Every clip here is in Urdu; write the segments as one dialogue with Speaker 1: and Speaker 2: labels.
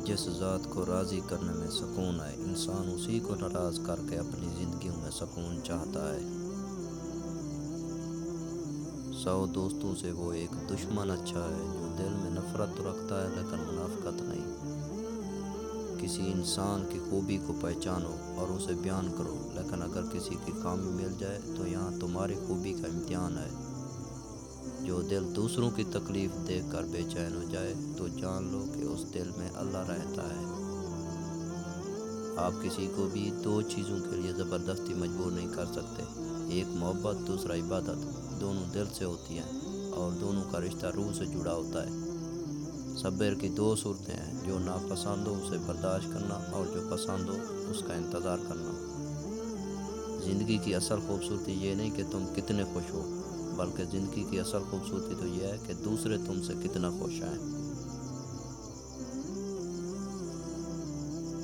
Speaker 1: جس ذات کو راضی کرنے میں سکون ہے، انسان اسی کو ناراض کر کے اپنی زندگیوں میں سکون چاہتا ہے۔ 100 دوستوں سے وہ ایک دشمن اچھا ہے، جو دل میں نفرت تو رکھتا ہے لیکن منافقت نہیں۔ کسی انسان کی خوبی کو پہچانو اور اسے بیان کرو، لیکن اگر کسی کی خامی مل جائے تو یہاں تمہاری خوبی کا امتحان ہے۔ جو دل دوسروں کی تکلیف دیکھ کر بے چین ہو جائے تو جان لو کہ اس دل میں اللہ رہتا ہے۔ آپ کسی کو بھی 2 چیزوں کے لیے زبردستی مجبور نہیں کر سکتے، ایک محبت، دوسرا عبادت۔ دونوں دل سے ہوتی ہیں اور دونوں کا رشتہ روح سے جڑا ہوتا ہے۔ صبر کی 2 صورتیں ہیں، جو ناپسند ہو اسے برداشت کرنا اور جو پسند ہو اس کا انتظار کرنا۔ زندگی کی اصل خوبصورتی یہ نہیں کہ تم کتنے خوش ہو، بلکہ زندگی کی اصل خوبصورتی تو یہ ہے کہ دوسرے تم سے کتنا خوش ہیں۔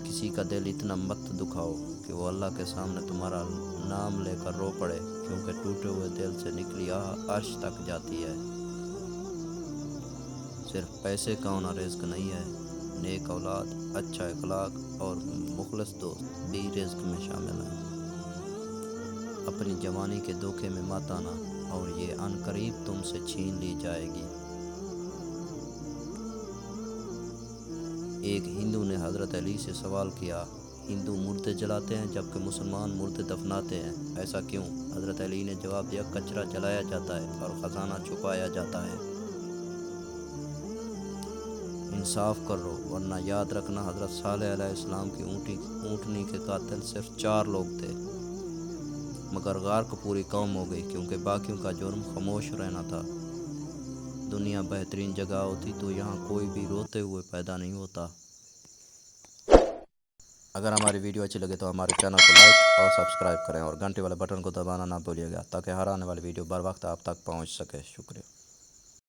Speaker 1: کسی کا دل اتنا مت دکھاؤ کہ وہ اللہ کے سامنے تمہارا نام لے کر رو پڑے، کیونکہ ٹوٹے ہوئے دل سے نکلی آہ عرش تک جاتی ہے۔ صرف پیسے کا ہونا رزق نہیں ہے، نیک اولاد، اچھا اخلاق اور مخلص دوست بھی رزق میں شامل ہیں۔ اپنی جوانی کے دھوکے میں مت آنا، اور یہ عن قریب تم سے چھین لی جائے گی۔ ایک ہندو نے حضرت علی سے سوال کیا، ہندو مردے جلاتے ہیں جبکہ مسلمان مردے دفناتے ہیں، ایسا کیوں؟ حضرت علی نے جواب دیا، کچرا جلایا جاتا ہے اور خزانہ چھپایا جاتا ہے۔ انصاف کرو، ورنہ یاد رکھنا حضرت صالح علیہ السلام کی اونٹنی کے قاتل صرف 4 لوگ تھے، مگر غرق پوری قوم ہو گئی کیونکہ باقیوں کا جرم خاموش رہنا تھا۔ دنیا بہترین جگہ ہوتی تو یہاں کوئی بھی روتے ہوئے پیدا نہیں ہوتا۔ اگر ہماری ویڈیو اچھی لگے تو ہمارے چینل کو لائک اور سبسکرائب کریں اور گھنٹی والے بٹن کو دبانا نہ بھولیے گا تاکہ ہر آنے والی ویڈیو بر وقت آپ تک پہنچ سکے۔ شکریہ۔